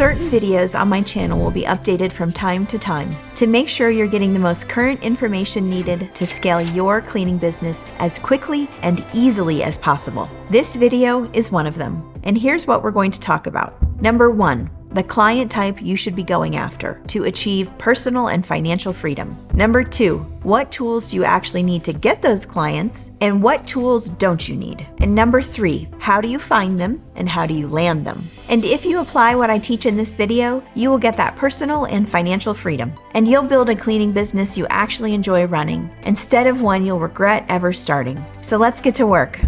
Certain videos on my channel will be updated from time to time to make sure you're getting the most current information needed to scale your cleaning business as quickly and easily as possible. This video is one of them, and here's what we're going to talk about. Number 1, the client type you should be going after to achieve personal and financial freedom. Number 2, what tools do you actually need to get those clients, and what tools don't you need? And number 3, how do you find them and how do you land them? And if you apply what I teach in this video, you will get that personal and financial freedom, and you'll build a cleaning business you actually enjoy running instead of one you'll regret ever starting. So let's get to work.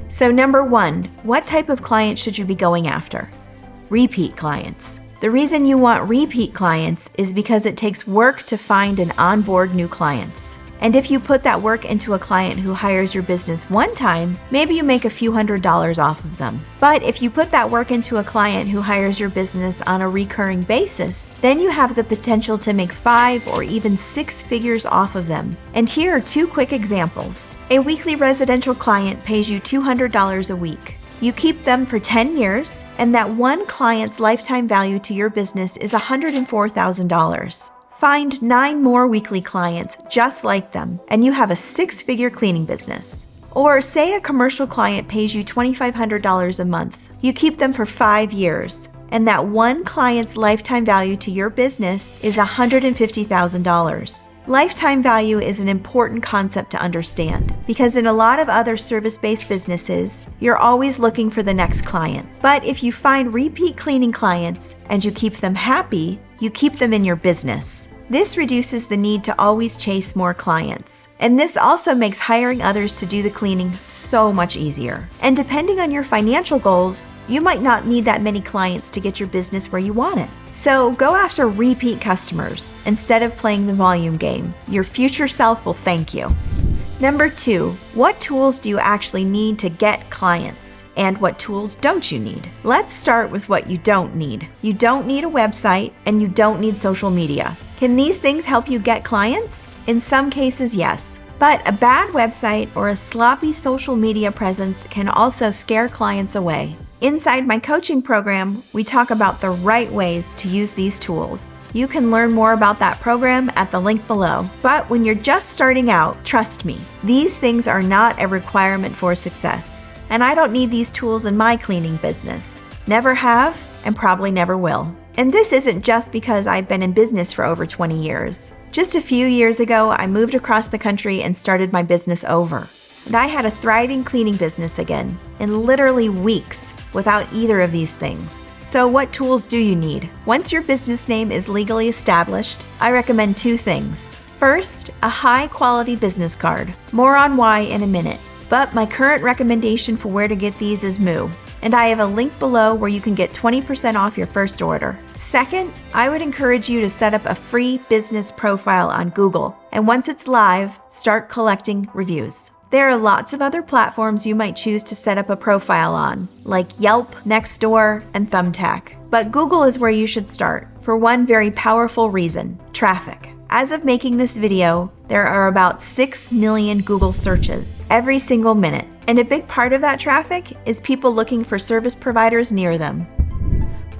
So number 1, what type of client should you be going after? Repeat clients. The reason you want repeat clients is because it takes work to find and onboard new clients. And if you put that work into a client who hires your business one time, maybe you make a few $100s off of them. But if you put that work into a client who hires your business on a recurring basis, then you have the potential to make 5 or even 6 figures off of them. And here are 2 quick examples. A weekly residential client pays you $200 a week. You keep them for 10 years, and that one client's lifetime value to your business is $104,000. Find 9 more weekly clients just like them, and you have a 6-figure cleaning business. Or say a commercial client pays you $2,500 a month. You keep them for 5 years, and that one client's lifetime value to your business is $150,000. Lifetime value is an important concept to understand because in a lot of other service-based businesses, you're always looking for the next client. But if you find repeat cleaning clients and you keep them happy, you keep them in your business. This reduces the need to always chase more clients. And this also makes hiring others to do the cleaning so much easier. And depending on your financial goals, you might not need that many clients to get your business where you want it. So go after repeat customers instead of playing the volume game. Your future self will thank you. Number 2, what tools do you actually need to get clients? And what tools don't you need? Let's start with what you don't need. You don't need a website and you don't need social media. Can these things help you get clients? In some cases, yes. But a bad website or a sloppy social media presence can also scare clients away. Inside my coaching program, we talk about the right ways to use these tools. You can learn more about that program at the link below. But when you're just starting out, trust me, these things are not a requirement for success. And I don't need these tools in my cleaning business. Never have, and probably never will. And this isn't just because I've been in business for over 20 years. Just a few years ago, I moved across the country and started my business over. And I had a thriving cleaning business again, in literally weeks, without either of these things. So what tools do you need? Once your business name is legally established, I recommend 2 things. First, a high-quality business card. More on why in a minute. But my current recommendation for where to get these is Moo, and I have a link below where you can get 20% off your first order. Second, I would encourage you to set up a free business profile on Google, and once it's live, start collecting reviews. There are lots of other platforms you might choose to set up a profile on, like Yelp, Nextdoor, and Thumbtack. But Google is where you should start, for one very powerful reason: traffic. As of making this video, there are about 6 million Google searches every single minute. And a big part of that traffic is people looking for service providers near them.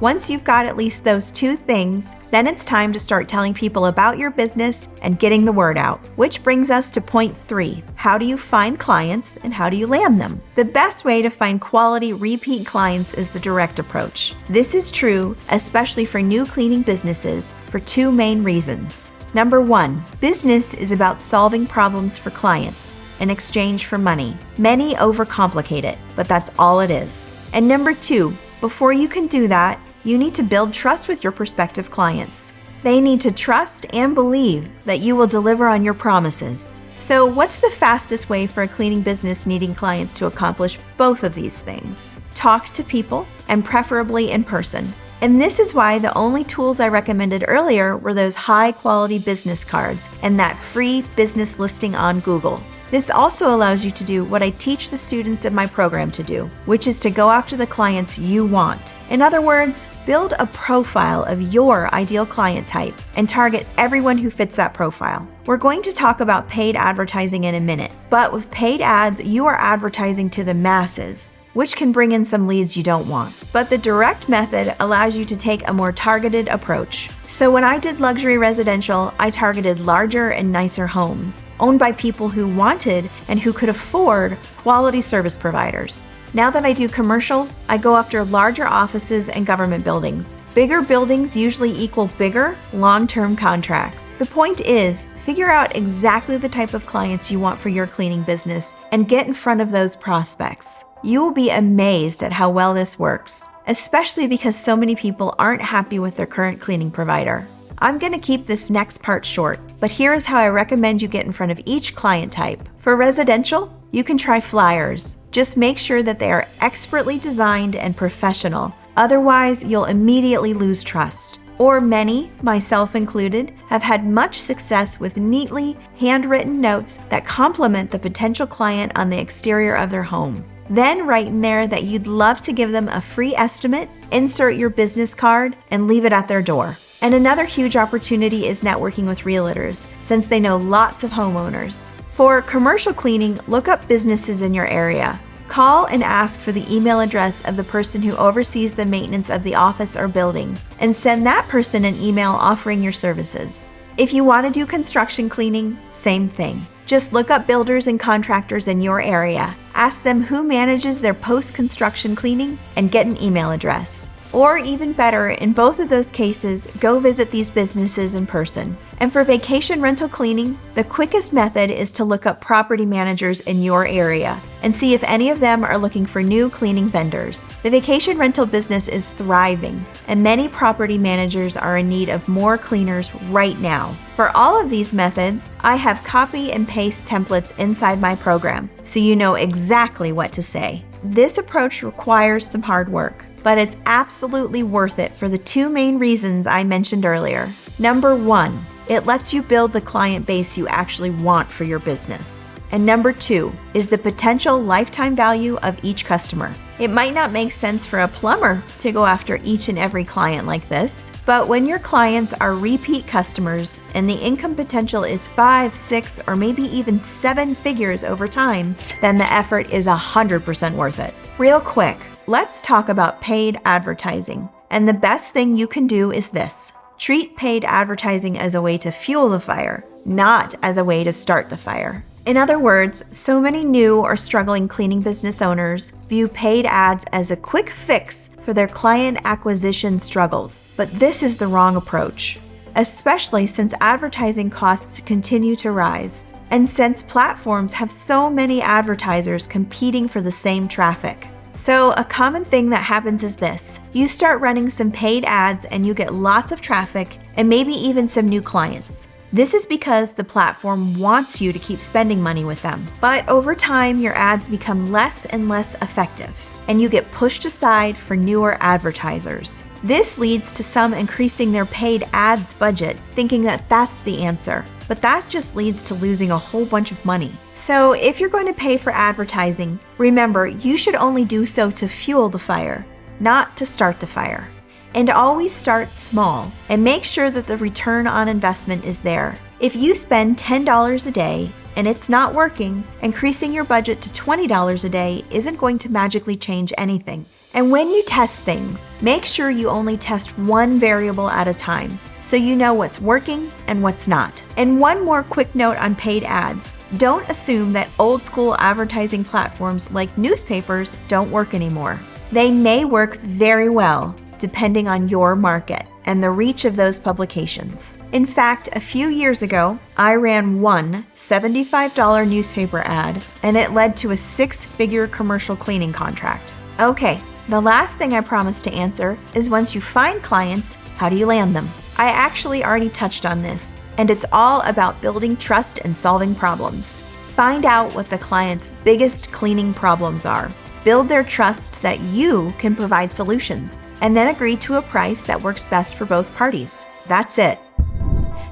Once you've got at least those 2 things, then it's time to start telling people about your business and getting the word out. Which brings us to point 3. How do you find clients and how do you land them? The best way to find quality repeat clients is the direct approach. This is true, especially for new cleaning businesses, for 2 main reasons. Number 1, business is about solving problems for clients in exchange for money. Many overcomplicate it, but that's all it is. And number 2, before you can do that, you need to build trust with your prospective clients. They need to trust and believe that you will deliver on your promises. So what's the fastest way for a cleaning business needing clients to accomplish both of these things? Talk to people, and preferably in person. And this is why the only tools I recommended earlier were those high-quality business cards and that free business listing on Google. This also allows you to do what I teach the students in my program to do, which is to go after the clients you want. In other words, build a profile of your ideal client type and target everyone who fits that profile. We're going to talk about paid advertising in a minute, but with paid ads, you are advertising to the masses. which can bring in some leads you don't want. But the direct method allows you to take a more targeted approach. So when I did luxury residential, I targeted larger and nicer homes, owned by people who wanted and who could afford quality service providers. Now that I do commercial, I go after larger offices and government buildings. Bigger buildings usually equal bigger, long-term contracts. The point is, figure out exactly the type of clients you want for your cleaning business and get in front of those prospects. You will be amazed at how well this works, especially because so many people aren't happy with their current cleaning provider. I'm going to keep this next part short, but here is how I recommend you get in front of each client type. For residential, you can try flyers. Just make sure that they are expertly designed and professional. Otherwise, you'll immediately lose trust. Or many, myself included, have had much success with neatly handwritten notes that compliment the potential client on the exterior of their home. Then write in there that you'd love to give them a free estimate, insert your business card, and leave it at their door. And another huge opportunity is networking with realtors, since they know lots of homeowners. For commercial cleaning, look up businesses in your area. Call and ask for the email address of the person who oversees the maintenance of the office or building, and send that person an email offering your services. If you want to do construction cleaning, same thing. Just look up builders and contractors in your area. Ask them who manages their post-construction cleaning and get an email address. Or even better, in both of those cases, go visit these businesses in person. And for vacation rental cleaning, the quickest method is to look up property managers in your area and see if any of them are looking for new cleaning vendors. The vacation rental business is thriving, and many property managers are in need of more cleaners right now. For all of these methods, I have copy and paste templates inside my program, so you know exactly what to say. This approach requires some hard work, but it's absolutely worth it for the two main reasons I mentioned earlier. Number one, it lets you build the client base you actually want for your business. And number two is the potential lifetime value of each customer. It might not make sense for a plumber to go after each and every client like this, but when your clients are repeat customers and the income potential is 5, 6, or maybe even 7 figures over time, then the effort is 100% worth it. Real quick, let's talk about paid advertising. And the best thing you can do is this. Treat paid advertising as a way to fuel the fire, not as a way to start the fire. In other words, so many new or struggling cleaning business owners view paid ads as a quick fix for their client acquisition struggles. But this is the wrong approach, especially since advertising costs continue to rise, and since platforms have so many advertisers competing for the same traffic. So a common thing that happens is this. You start running some paid ads and you get lots of traffic and maybe even some new clients. This is because the platform wants you to keep spending money with them. But over time, your ads become less and less effective, and you get pushed aside for newer advertisers. This leads to some increasing their paid ads budget, thinking that that's the answer. But that just leads to losing a whole bunch of money. So if you're going to pay for advertising, remember you should only do so to fuel the fire, not to start the fire. And always start small and make sure that the return on investment is there. If you spend $10 a day and it's not working, increasing your budget to $20 a day isn't going to magically change anything. And when you test things, make sure you only test one variable at a time so you know what's working and what's not. And one more quick note on paid ads. Don't assume that old school advertising platforms like newspapers don't work anymore. They may work very well, depending on your market and the reach of those publications. In fact, a few years ago, I ran one $75 newspaper ad, and it led to a 6-figure commercial cleaning contract. Okay, the last thing I promised to answer is once you find clients, how do you land them? I actually already touched on this, and it's all about building trust and solving problems. Find out what the client's biggest cleaning problems are. Build their trust that you can provide solutions, and then agree to a price that works best for both parties. That's it.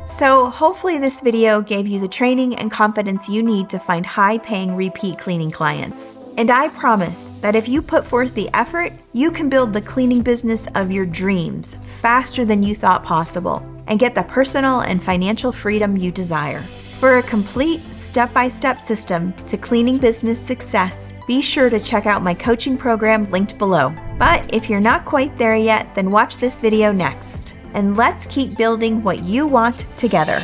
So hopefully this video gave you the training and confidence you need to find high-paying repeat cleaning clients. And I promise that if you put forth the effort, you can build the cleaning business of your dreams faster than you thought possible and get the personal and financial freedom you desire. For a complete step-by-step system to cleaning business success, be sure to check out my coaching program linked below. But if you're not quite there yet, then watch this video next. And let's keep building what you want together.